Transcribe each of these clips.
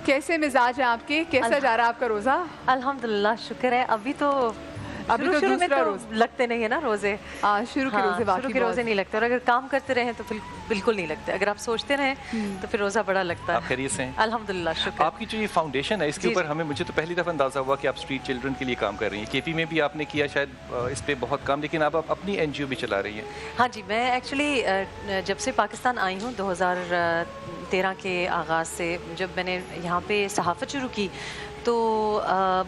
کیسے مزاج ہیں آپ کے؟ کیسا جا رہا ہے آپ کا روزہ؟ الحمدللہ شکر ہے. ابھی تو شروع میں تو لگتے نہیں ہے نا روزے. شروع کے روزے نہیں لگتے, اور اگر کام کرتے رہیں تو بالکل نہیں لگتے. اگر آپ سوچتے رہیں تو پھر روزہ بڑا لگتا ہے. آپ خیریت سے ہیں؟ الحمدللہ شکر. آپ کی جو یہ فاؤنڈیشن ہے اس کے اوپر مجھے تو پہلی دفعہ اندازہ ہوا کہ آپ اسٹریٹ چلڈرن کے لیے کام کر رہی ہیں. کے پی میں بھی آپ نے کیا شاید اس پہ بہت کام, لیکن آپ اپنی این جی او بھی چلا رہی ہیں. ہاں جی, میں ایکچولی جب سے پاکستان آئی ہوں 2013 کے آغاز سے, جب میں نے یہاں پہ صحافت شروع کی تو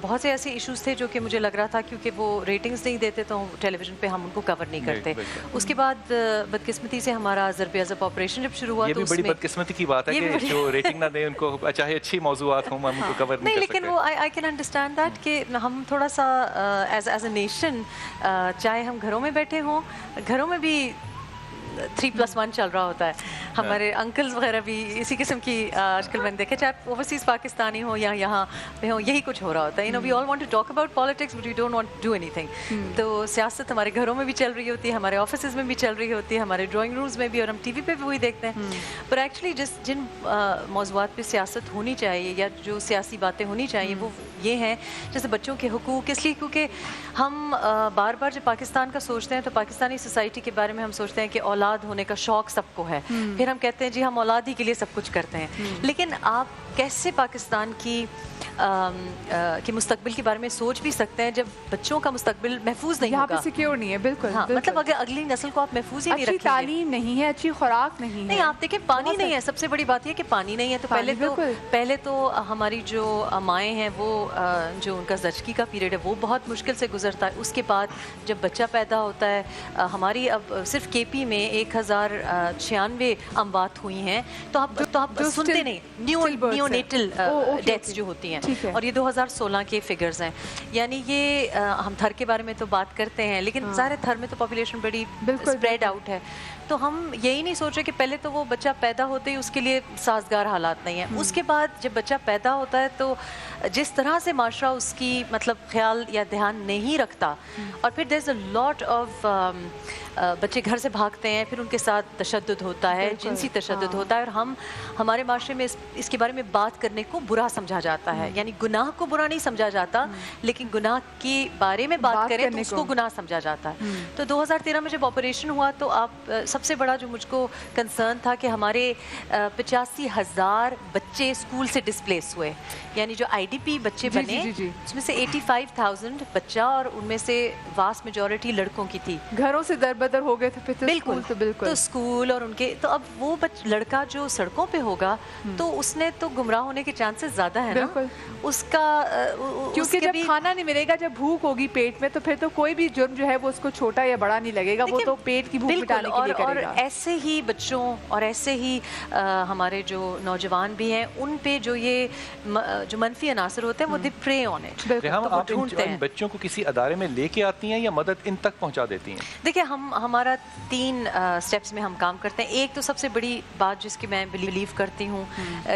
بہت سے ایسے ایشوز تھے جو کہ مجھے لگ رہا تھا کیونکہ وہ ریٹنگز نہیں دیتے تو ٹیلی ویژن پہ ہم ان کو کور نہیں کرتے. اس کے بعد بدقسمتی سے ہمارا ضرب عضب آپریشن جب شروع ہوا تو یہ بھی بڑی بدقسمتی کی بات ہے کہ جو ریٹنگ نہ دیں ان کو, چاہے اچھی موضوعات ہوں, ہم ان کو کور نہیں کر سکتے. لیکن وہ آئی کین انڈرسٹینڈ دیٹ کہ ہم تھوڑا سا ایز اے نیشن, چاہے ہم گھروں میں بیٹھے ہوں, گھروں میں بھی 3+1 چل رہا ہوتا ہے. ہمارے انکلز وغیرہ بھی اسی قسم کی آج کل میں نے دیکھا, چاہے اوورسیز پاکستانی ہوں یا یہاں پہ ہوں, یہی کچھ ہو رہا ہوتا ہے. We all want to talk about politics but we don't want to do اینی تھنگ. تو سیاست ہمارے گھروں میں بھی چل رہی ہوتی ہے, ہمارے آفیسز میں بھی چل رہی ہوتی ہے, ہمارے ڈرائنگ رومز میں بھی, اور ہم ٹی وی پہ بھی وہی دیکھتے ہیں. پر ایکچولی جن موضوعات پہ سیاست ہونی چاہیے یا جو سیاسی باتیں ہونی چاہیے وہ یہ ہیں جیسے بچوں کے حقوق. اس لیے کیونکہ ہم بار بار جب پاکستان کا سوچتے ہیں تو پاکستانی سوسائٹی کے بارے میں ہم سوچتے ہیں کہ اولاد ہونے کا شوق سب کو ہے. پھر ہم کہتے ہیں جی ہم اولاد ہی کے لیے سب کچھ کرتے ہیں. لیکن آپ کیسے پاکستان کی مستقبل کے بارے میں سوچ بھی سکتے ہیں جب بچوں کا مستقبل محفوظ نہیں ہوگا, سیکیور نہیں ہے. بالکل, مطلب اگر اگلی نسل کو آپ محفوظ ہی نہیں رکھیں گے, اچھی تعلیم نہیں ہے, اچھی خوراک نہیں ہے. آپ دیکھیں پانی نہیں ہے, سب سے بڑی بات یہ کہ پانی نہیں ہے. تو پہلے تو ہماری جو مائیں ہیں وہ جو ان کا زچگی کا پیریڈ ہے وہ بہت مشکل سے گزرتا ہے. اس کے بعد جب بچہ پیدا ہوتا ہے, ہماری اب صرف کے پی میں 1096 اموات ہوئی ہیں, تو آپ سنتے نہیں, نیو نیٹل ڈیتھس جو ہوتی ہیں, اور یہ 2016 کے فگرز ہیں. یعنی یہ ہم تھر کے بارے میں تو بات کرتے ہیں, لیکن ظاہر تھر میں تو پاپولیشن بڑی اسپریڈ آؤٹ ہے. تو ہم یہی نہیں سوچ رہے کہ پہلے تو وہ بچہ پیدا ہوتے ہی اس کے لیے سازگار حالات نہیں ہیں. اس کے بعد جب بچہ پیدا ہوتا ہے تو جس طرح سے معاشرہ اس کی مطلب خیال یا دھیان نہیں رکھتا, اور پھر دیر از اے لاٹ آف بچے گھر سے بھاگتے ہیں, پھر ان کے ساتھ تشدد ہوتا ہے, جنسی تشدد ہوتا ہے, اور ہمارے معاشرے میں اس کے بارے میں بات کرنے کو برا سمجھا جاتا ہے. یعنی گناہ کو برا نہیں سمجھا جاتا, لیکن گناہ کے بارے میں بات کریں تو اس کو گناہ سمجھا جاتا ہے. تو 2013 میں جب آپریشن ہوا تو سب سے بڑا جو مجھ کو کنسرن تھا کہ ہمارے 85,000 بچے اسکول سے ڈسپلیس ہوئے. یعنی جو آئی ڈی پی بچے بنے اس میں سے 85,000 بچہ, اور ان میں سے واسٹ میجورٹی لڑکوں کی تھی. گھروں سے در بدر ہو گئے تھے. بالکل, تو اسکول اور ان کے, تو اب وہ لڑکا جو سڑکوں پہ ہوگا تو اس نے تو گمراہ ہونے کے چانسز زیادہ ہیں نا. اس کا کیونکہ جب کھانا نہیں ملے گا, جب بھوک ہوگی پیٹ میں, تو پھر تو کوئی بھی جرم جو ہے وہ اس کو چھوٹا یا بڑا نہیں لگے گا, وہ تو پیٹ کی بھوک مٹانے کے لیے کرے گا. اور ایسے ہی بچوں اور ایسے ہی ہمارے جو نوجوان بھی ہیں ان پہ جو یہ جو منفی عناصر ہوتے ہیں وہ دے پرے آن اٹ. آپ ان بچوں کو کسی ادارے میں لے کے آتی ہیں یا مدد ان تک پہنچا دیتی ہیں؟ دیکھیں ہمارا 3 اسٹیپس میں ہم کام کرتے ہیں. ایک تو سب سے بڑی بات جس کی میں بلیو کرتی ہوں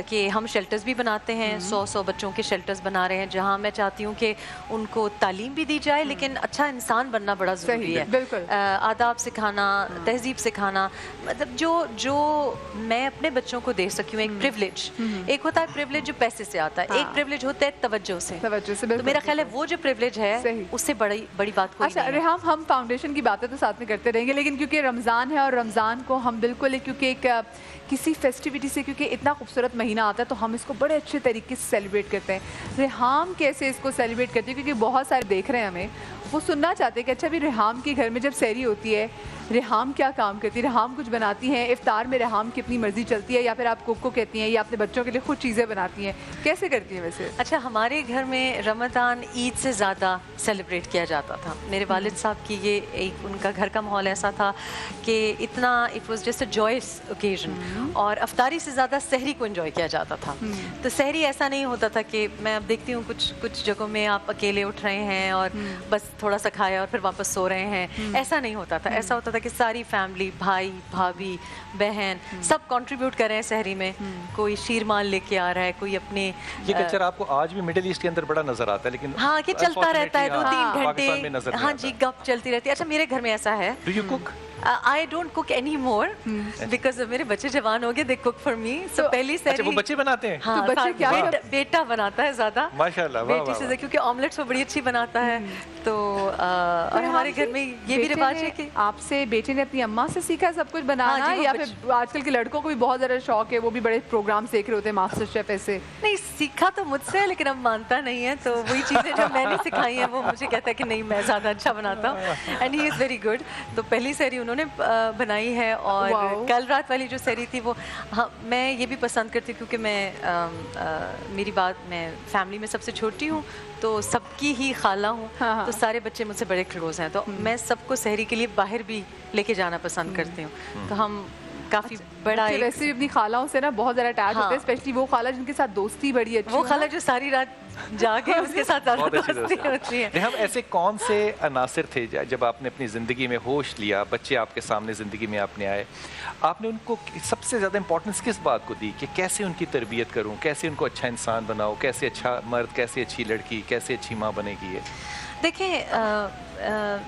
کہ ہم شیلٹرز بھی بناتے ہیں, 100 بچوں کے شیلٹرز بنا رہے ہیں, جہاں میں چاہتی ہوں کہ ان کو تعلیم بھی دی جائے, لیکن اچھا انسان بننا بڑا ضروری ہے. آداب سکھانا, تہذیب سکھانا, مطلب جو میں اپنے بچوں کو دے سکی ہوں. ایک پریولیج, ایک ہوتا ہے پریولیج جو پیسے سے آتا ہے, ایک پریولیج ہوتا ہے توجہ سے. تو میرا خیال ہے وہ جو پریولیج ہے اس سے بڑی بات کوئی نہیں ہے. ریحام, ہم فاؤنڈیشن کی باتیں تو ساتھ میں کرتے رہیں گے, لیکن کیونکہ رمضان ہے اور رمضان کو ہم بالکل کیونکہ ایک کسی فیسٹیوٹی سے, کیونکہ اتنا خوبصورت مہینہ آتا ہے تو ہم اس کو بڑے اچھے طریقے سے سیلیبریٹ کرتے ہیں. ریحام کیسے اس کو سیلیبریٹ کرتی ہے, کیونکہ بہت سارے دیکھ رہے ہیں ہمیں, وہ سننا چاہتے ہیں کہ اچھا بھی ریحام کے گھر میں جب سحری ہوتی ہے ریحام کیا کام کرتی ہے, ریحام کچھ بناتی ہیں, افطار میں ریحام کی اپنی مرضی چلتی ہے, یا پھر آپ کوک کو کہتی ہیں یا اپنے بچوں کے لیے خود چیزیں بناتی ہیں, کیسے کرتی ہیں ویسے؟ اچھا, ہمارے گھر میں رمضان عید سے زیادہ سیلیبریٹ کیا جاتا تھا. میرے والد صاحب کی یہ ایک ان کا گھر کا ماحول ایسا تھا کہ اتنا it was just a joyous occasion, اور افطاری سے زیادہ سحری کو انجوائے کیا جاتا تھا. تو سحری ایسا نہیں ہوتا تھا کہ میں اب دیکھتی ہوں کچھ جگہوں میں آپ اکیلے اٹھ رہے ہیں اور بس تھوڑا سا کھایا اور پھر واپس سو رہے ہیں. ایسا نہیں ہوتا تھا. ایسا ہوتا تھا کہ ساری فیملی, بھائی بھابھی بہن سب کنٹریبیوٹ کر رہے ہیں سحری میں. کوئی شیرمال لے کے آ رہا ہے, کوئی اپنے. یہ کلچر آپ کو آج بھی مڈل ایسٹ کے اندر بڑا نظر آتا ہے, لیکن ہاں کہ چلتا رہتا ہے 2-3 گھنٹے. ہاں جی, گپ چلتی رہتی ہے. اچھا میرے گھر میں ایسا ہے. Do you cook? I don't cook anymore because میرے بچے جوان ہو گئے, they cook for me. So پہلی اچھا سحری وہ بچے بناتے ہیں؟ ہاں, بچے کیا بیٹا بناتا ہے زیادہ, ماشاءاللہ, بیٹی سے, کیونکہ آملیٹس وہ بڑی اچھی بناتا ہے. تو اور ہمارے گھر میں یہ بھی رواج ہے کہ آپ سے بیٹے نے اپنی اماں سے سیکھا سب کچھ بنانا, یا پھر آج کل کے لڑکوں کو بھی بہت زیادہ شوق ہے, وہ بھی بڑے پروگرامس دیکھ رہے ہوتے ہیں ماسٹر شیف ایسے؟ نہیں, سیکھا تو مجھ سے, لیکن اب مانتا نہیں ہے. تو وہی چیزیں جو میں نے سکھائی ہیں وہ مجھے کہتا ہے کہ نہیں میں زیادہ اچھا بناتا ہوں, and he is very good. تو پہلی سحری انہوں نے بنائی ہے, اور کل رات والی جو سحری تھی وہ میں یہ بھی پسند کرتی ہوں کیونکہ میں میری بات, میں فیملی میں سب سے چھوٹی ہوں, تو سب کی ہی خالہ ہوں, تو سارے بچے مجھ سے بڑے کلوز ہیں, تو میں سب کو سحری کے لیے باہر بھی لے کے جانا پسند کرتی ہوں. تو ہم کافی بڑا, ویسے بھی اپنی خالوں سے نا بہت زیادہ اٹیچ ہوتے ہیں, اسپیشلی وہ خالہ جن کے ساتھ دوستی بڑی اچھی, وہ خالہ جو ساری رات جا کے اس کے ساتھ دوستی ہوتی ہے. ہم ایسے کون سے عناصر تھے جب آپ نے اپنی زندگی میں ہوش لیا, بچے آپ کے سامنے زندگی میں آپ نے آئے, آپ نے ان کو سب سے زیادہ امپورٹنس کس بات کو دی کہ کیسے ان کی تربیت کروں, کیسے ان کو اچھا انسان بناؤ, کیسے اچھا مرد, کیسے اچھی لڑکی, کیسے اچھی ماں بنے گی؟ ہے دیکھیں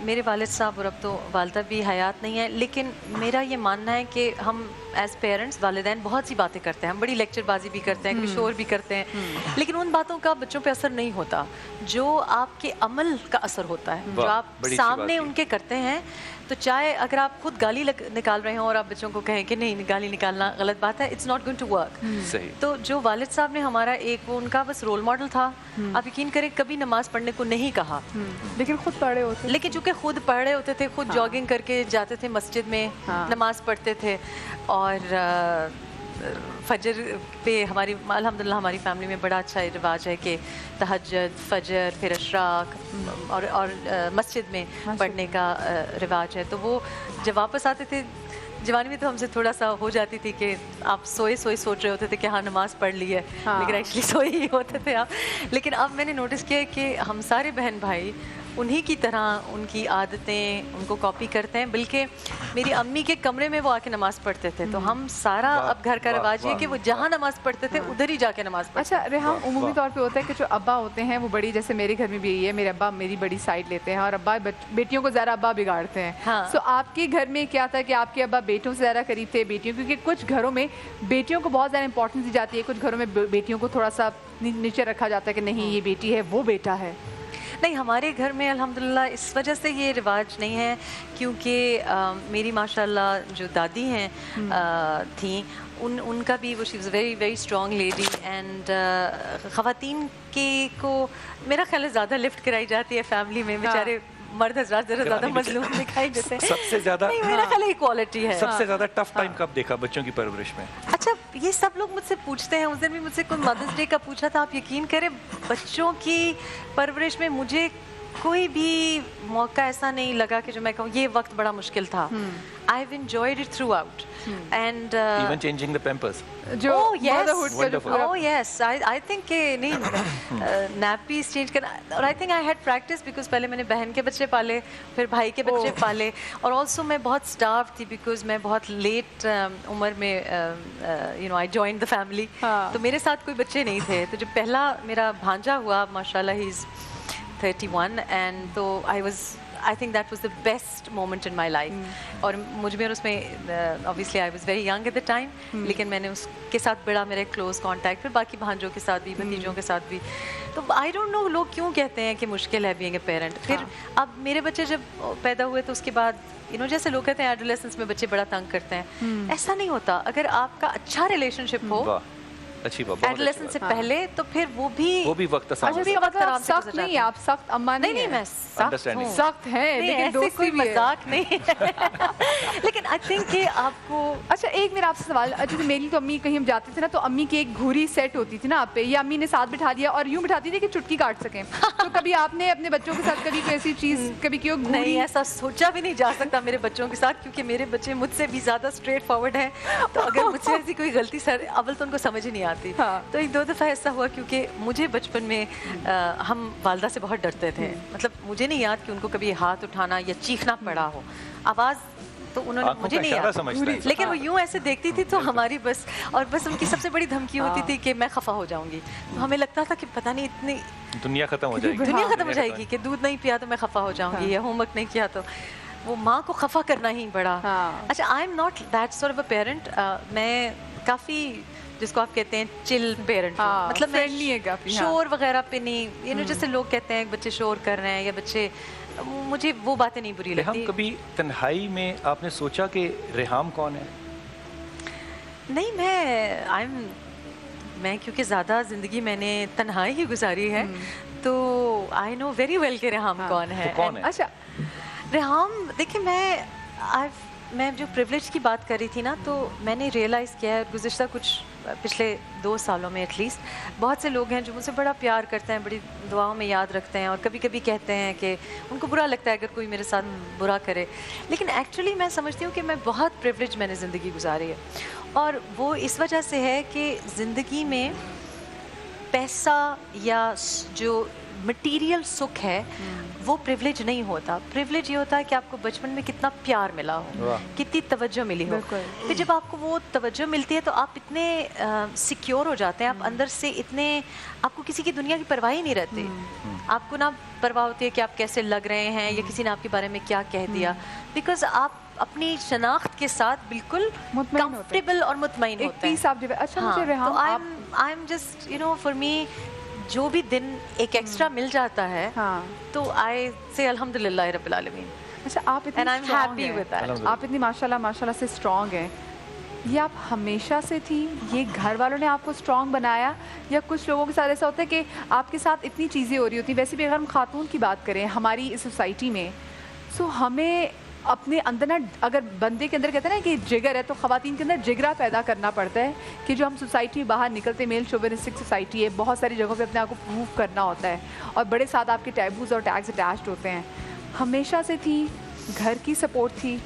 میرے والد صاحب اور اب تو والدہ بھی حیات نہیں ہے, لیکن میرا یہ ماننا ہے کہ ہم ایز پیرنٹس, والدین بہت سی باتیں کرتے ہیں, ہم بڑی لیکچر بازی بھی کرتے ہیں, کبھی شور بھی کرتے ہیں, لیکن ان باتوں کا بچوں پہ اثر نہیں ہوتا جو آپ کے عمل کا اثر ہوتا ہے, جو آپ سامنے ان کے کرتے ہیں. تو چاہے اگر آپ خود گالی نکال رہے ہوں اور آپ بچوں کو کہیں کہ نہیں گالی نکالنا غلط بات ہے, it's not going to work. تو جو والد صاحب نے ہمارا ایک, وہ ان کا بس رول ماڈل تھا. آپ یقین کریں کبھی نماز پڑھنے کو نہیں کہا, لیکن خود پڑھے ہوتے, لیکن چونکہ خود پڑھ رہے ہوتے تھے, خود جاگنگ کر کے جاتے تھے مسجد میں, نماز پڑھتے تھے. اور فجر پہ ہماری الحمدللہ ہماری فیملی میں بڑا اچھا رواج ہے کہ تہجد, فجر, پھر اشراق اور مسجد میں پڑھنے کا رواج ہے. تو وہ جب واپس آتے تھے, جوانی میں تو ہم سے تھوڑا سا ہو جاتی تھی کہ آپ سوئے سوچ رہے ہوتے تھے کہ ہاں نماز پڑھ لی ہے, لیکن ایکچولی سوئے ہی ہوتے تھے آپ. لیکن اب میں نے نوٹس کیا کہ ہم سارے بہن بھائی انہی کی طرح ان کی عادتیں ان کو کاپی کرتے ہیں, بلکہ میری امی کے کمرے میں وہ آ کے نماز پڑھتے تھے. تو ہم سارا اب گھر کا رواج ہے کہ وہ جہاں نماز پڑھتے تھے ادھر ہی جا کے نماز پڑھتے. اچھا ریحام, عمومی طور پہ ہوتا ہے کہ جو ابا ہوتے ہیں وہ بڑی, جیسے میرے گھر میں بھی یہی ہے, میرے ابا میری بڑی سائڈ لیتے ہیں اور ابا بیٹیوں کو زیادہ ابا بگاڑتے ہیں. سو آپ کے گھر میں کیا تھا کہ آپ کے ابا بیٹوں سے زیادہ قریب تھے بیٹیوں, کیونکہ کچھ گھروں میں بیٹیوں کو بہت زیادہ امپورٹنس دی جاتی ہے, کچھ گھروں میں بیٹیوں کو تھوڑا سا نیچے رکھا جاتا ہے کہ نہیں یہ بیٹی ہے وہ بیٹا ہے؟ نہیں, ہمارے گھر میں الحمدللہ اس وجہ سے یہ رواج نہیں ہے کیونکہ میری ماشاءاللہ جو دادی ہیں تھیں, ان کا بھی وہ she was very very strong lady, and خواتین کی کو میرا خیال ہے زیادہ لفٹ کرائی جاتی ہے فیملی میں. بیچارے مرد حضرات ذرا زیادہ مظلوم دکھائی دیتے ہیں. سب سے زیادہ میرا خیال ہے کوالٹی ہے. سب سے زیادہ ٹف ٹائم کب دیکھا بچوں کی پرورش میں؟ اچھا, یہ سب لوگ مجھ سے پوچھتے ہیں, اس دن بھی مجھ سے کوئی مدرس ڈے کا پوچھا تھا. آپ یقین کریں بچوں کی پرورش میں مجھے کوئی بھی موقع ایسا نہیں لگا کہ جو میں کہوں یہ وقت بڑا مشکل تھا. I've enjoyed it throughout. And even changing the pampers. Oh yes, I think کہ نہیں nappies change کرنا, اور I think I had practice because پہلے میں نے بہن کے بچے پالے, پھر بھائی کے بچے پالے, اور also میں بہت starved تھی because میں بہت late عمر میں I joined the family. تو میرے ساتھ کوئی بچے نہیں تھے. تو جب پہلا میرا بھانجا ہوا, ماشاءاللہ he is 31, and تو I think that was the best moment in my life. اور مجھ میں اور اس میں obviously I was very young at the time, لیکن میں نے اس کے ساتھ بڑا میرے کلوز کانٹیکٹ, پھر باقی بھانجوں کے ساتھ بھی, بھتیجوں کے ساتھ بھی. تو I don't know لوگ کیوں کہتے ہیں کہ مشکل ہے being a parent. پھر اب میرے بچے جب پیدا ہوئے تو اس کے بعد جیسے لوگ کہتے ہیں ایڈولیسنس میں بچے بڑا تنگ کرتے ہیں, ایسا نہیں ہوتا. اگر آپ کا اچھا ریلیشن شپ ہو اچھی بات, ایڈولیسن سے پہلے, تو پھر وہ بھی وقت آسان ہے. سخت نہیں, آپ سخت اما نہیں, میں سخت ہے, لیکن دوستی بھی مذاق نہیں. لیکن آئی تھنک کہ آپ کو, اچھا ایک میرا آپ سے سوال, جیسے میری تو امی کہیں ہم جاتے تھے نا, تو امی کی ایک گھوری سیٹ ہوتی تھی نا آپ پہ, یا امی نے ساتھ بٹھا دیا اور یوں بٹھاتی تھی کہ چٹکی کاٹ سکیں. تو کبھی آپ نے اپنے بچوں کے ساتھ کبھی کوئی ایسی چیز کبھی کیوں؟ نہیں, ایسا سوچا بھی نہیں جا سکتا میرے بچوں کے ساتھ, کیونکہ میرے بچے مجھ سے بھی زیادہ اسٹریٹ فارورڈ ہیں. تو اگر مجھ سے ایسی کوئی غلطی اول تو ان کو سمجھ ہی نہیں آتی. تو ایک دو دفعہ ایسا ہوا, کیونکہ مجھے بچپن میں ہم والدہ سے بہت ڈرتے تھے. مطلب مجھے نہیں یاد کہ ان کو کبھی ہاتھ اٹھانا یا چیخنا پڑا ہو. آواز تو انہوں نے مجھے نہیں یاد, لیکن وہ یوں ایسے دیکھتی تھی تو ہماری بس ان کی سب سے بڑی دھمکی ہوتی تھی کہ میں خفا ہو جاؤں گی. تو ہمیں لگتا تھا کہ پتہ نہیں اتنی دنیا ختم ہو جائے گی, کہ دودھ نہیں پیا تو میں خفا ہو جاؤں گی, یا ہوم ورک نہیں کیا تو. وہ ماں کو خفا کرنا ہی بڑا. اچھا, I am not that sort of a parent. میں کافی جس کو آپ کہتے ہیں چل پیرنٹ, مطلب میں شور وغیرہ پہ نہیں, یو نو جیسے لوگ کہتے ہیں بچے شور کر رہے ہیں یا بچے, مجھے وہ باتیں نہیں بری لگتی. کبھی تنہائی میں آپ نے سوچا کہ ریحام کون ہے؟ نہیں, میں کیونکہ زیادہ زندگی میں نے تنہائی ہی گزاری ہے, تو آئی نو ویری ویل کہ ریحام کون ہے. اچھا, ریحام دیکھیں, میں جو پریولیج کی بات کر رہی تھی نا, تو میں نے ریئلائز کیا ہے گزشتہ پچھلے 2 سالوں میں ایٹ لیسٹ, بہت سے لوگ ہیں جو مجھ سے بڑا پیار کرتے ہیں, بڑی دعاؤں میں یاد رکھتے ہیں, اور کبھی کبھی کہتے ہیں کہ ان کو برا لگتا ہے اگر کوئی میرے ساتھ برا کرے, لیکن ایکچولی میں سمجھتی ہوں کہ میں بہت پریولیج میں نے زندگی گزاری ہے, اور وہ اس وجہ سے ہے کہ زندگی میں پیسہ یا جو مٹیریل سکھ ہے وہ پریولیج نہیں ہوتا. پریولیج یہ ہوتا ہے کہ آپ کو بچپن میں کتنا پیار ملا ہو, کتنی توجہ ملی ہو. پھر جب آپ کو وہ توجہ ملتی ہے تو آپ اتنے سیکیور ہو جاتے ہیں, آپ اندر سے اتنے, آپ کو کسی کی دنیا کی پرواہ ہی نہیں رہتی. آپ کو نہ پرواہ ہوتی ہے کہ آپ کیسے لگ رہے ہیں یا کسی نے آپ کے بارے میں کیا کہہ دیا, بیکاز آپ اپنی شناخت کے ساتھ بالکل کمفرٹیبل اور مطمئن ہوتے ہیں. اچھا, مجھے Reham, I am just you know for me جو بھی دن ایک ایکسٹرا مل جاتا ہے تو آئی سے الحمدللہ رب العالمین. اچھا, آپ اتنی ماشاءاللہ سے اسٹرانگ ہیں, یہ آپ ہمیشہ سے تھی, یہ گھر والوں نے آپ کو اسٹرانگ بنایا, یا کچھ لوگوں کے ساتھ ایسا ہوتا ہے کہ آپ کے ساتھ اتنی چیزیں ہو رہی ہوتی ہیں؟ ویسے بھی اگر ہم خاتون کی بات کریں ہماری اس سوسائٹی میں, سو ہمیں اپنے اندر نا, اگر بندے کے اندر کہتے ہیں نا کہ جگر ہے, تو خواتین کے اندر جگرا پیدا کرنا پڑتا ہے کہ جو ہم سوسائٹی باہر نکلتے, میل شوونسٹک سوسائٹی ہے, بہت ساری جگہوں پہ اپنے آپ کو پروو کرنا ہوتا ہے, اور بڑے ساتھ آپ کے ٹیبوز اور ٹیگز اٹیچڈ ہوتے ہیں. ہمیشہ سے تھی, گھر کی سپورٹ تھی,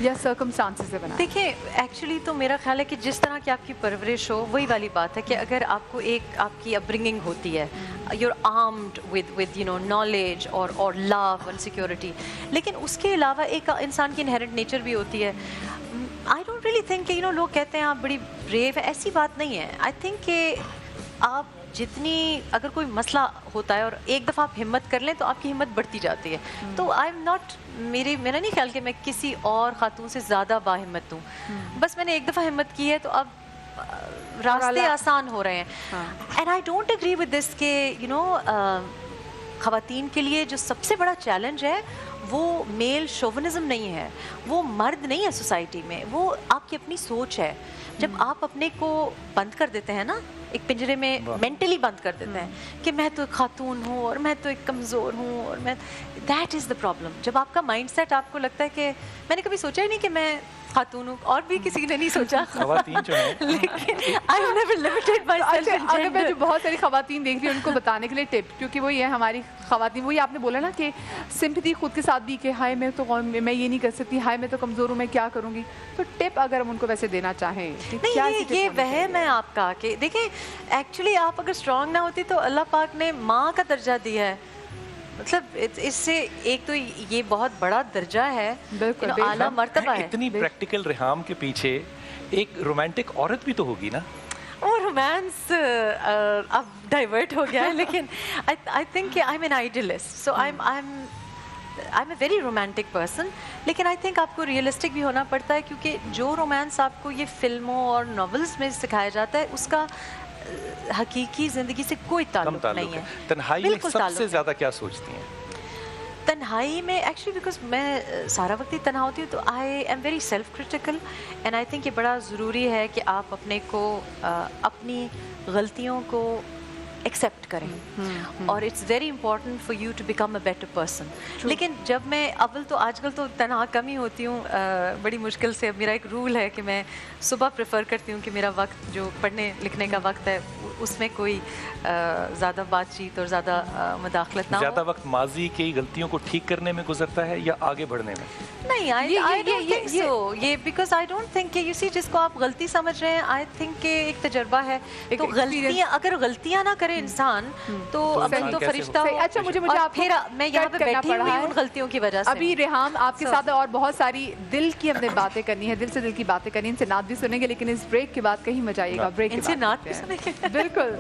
یا سرکمسٹانسز سے بنا؟ دیکھیں, ایکچولی تو میرا خیال ہے کہ جس طرح کی آپ کی پرورش ہو وہی والی بات ہے کہ اگر آپ کو ایک آپ کی اپبرنگنگ ہوتی ہے, you are armed with you know knowledge اور لو اینڈ سیکورٹی, لیکن اس کے علاوہ ایک انسان کی انہیرنٹ نیچر بھی ہوتی ہے. آئی ڈونٹ ریئلی تھنک کہ یو نو لوگ کہتے ہیں آپ بڑی بریو ہے, ایسی بات نہیں ہے. آئی تھنک کہ آپ جتنی, اگر کوئی مسئلہ ہوتا ہے اور ایک دفعہ آپ ہمت کر لیں تو آپ کی ہمت بڑھتی جاتی ہے. تو آئی ایم ناٹ, میرا نہیں خیال کہ میں کسی اور خاتون سے زیادہ باہمت ہوں, بس میں نے ایک دفعہ ہمت کی ہے تو اب راستے آسان ہو رہے ہیں. And I don't agree with this کہ یو نو خواتین کے لیے جو سب سے بڑا چیلنج ہے وہ میل شوونزم نہیں ہے, وہ مرد نہیں ہے سوسائٹی میں, وہ آپ کی اپنی سوچ ہے. جب آپ اپنے کو بند کر دیتے ہیں نا, ایک پنجرے میں مینٹلی بند کر دیتے ہیں کہ میں تو ایک خاتون ہوں اور میں تو ایک کمزور ہوں, اور میں, دیٹ از دا پرابلم. جب آپ کا مائنڈ سیٹ آپ کو لگتا ہے کہ میں نے کبھی سوچا ہی نہیں کہ میں خاتون ہوں, اور بھی کسی نے نہیں سوچا, خواتین جو ہیں, لیکن I have never limited myself in اگر میں gender. جو بہت ساری خواتین دیکھ رہی ہوں ان کو بتانے کے لیے ٹپ, کیونکہ وہ یہ ہماری خواتین, وہی آپ نے بولا نا کہ سمپتھی خود کے ساتھ بھی کہ ہائے میں یہ نہیں کر سکتی, ہائے میں تو کمزور ہوں, میں کیا کروں گی. تو ٹپ اگر ہم ان کو ویسے دینا چاہیں, نہیں, یہ وہم ہے آپ کا کہ دیکھیں ایکچولی آپ اگر اسٹرانگ نہ ہوتی تو اللہ پاک نے ماں کا درجہ دیا ہے, مطلب اس سے ایک تو یہ بہت بڑا درجہ ہے, اعلیٰ مرتبہ ہے. اتنی پریکٹیکل ریحام کے پیچھے ایک رومانٹک عورت بھی تو ہوگی نا؟ وہ رومانس اب ڈائیورٹ ہو گیا ہے, لیکن آئی تھنک کہ I am an idealist, so I am a very romantic person. لیکن آئی تھنک آپ کو ریئلسٹک بھی ہونا پڑتا ہے, کیونکہ جو رومانس آپ کو یہ فلموں اور ناولس میں سکھایا جاتا ہے اس کا حقیقی زندگی سے کوئی تعلق نہیں ہے. تنہائی میں سب سے زیادہ کیا سوچتی ہیں؟ تنہائی میں ایکچولی بیکاز میں سارا وقت ہی تنہا ہوتی ہوں, تو I am very self critical, and I think یہ بڑا ضروری ہے کہ آپ اپنے کو اپنی غلطیوں کو ایکسیپٹ کریں, اور it's very important for you to become a better person. لیکن جب میں اول تو آج کل تو تنہا کم ہی ہوتی ہوں, بڑی مشکل سے. میرا ایک رول ہے کہ میں صبح پریفر کرتی ہوں کہ میرا وقت جو پڑھنے لکھنے کا وقت ہے اس میں کوئی زیادہ بات چیت اور زیادہ مداخلت نہ ہو. زیادہ وقت ماضی کی غلطیوں کو ٹھیک کرنے میں گزرتا ہے یا آگے بڑھنے میں؟ نہیں, I don't think so. یہ because I don't think کہ you see جس کو آپ غلطی سمجھ رہے ہیں, I think کہ ایک تجربہ ہے, تو غلطیاں, اگر غلطیاں نہ کرے انسان تو اپن تو فرشتہ ہو. اچھا, مجھے آپ پھر میں یہاں پہ بیٹھی ہوئی ان غلطیوں کی وجہ سے. ابھی ریحام آپ کے ساتھ اور بہت ساری دل کی ہم نے باتیں کرنی ہے, دل سے دل کی باتیں کرنی, ان سے نعت بھی سنیں گے, لیکن اس بریک کے بعد کہیں مت جائیے گا. بریک ان سے نعت بھی سنیں گے, بالکل.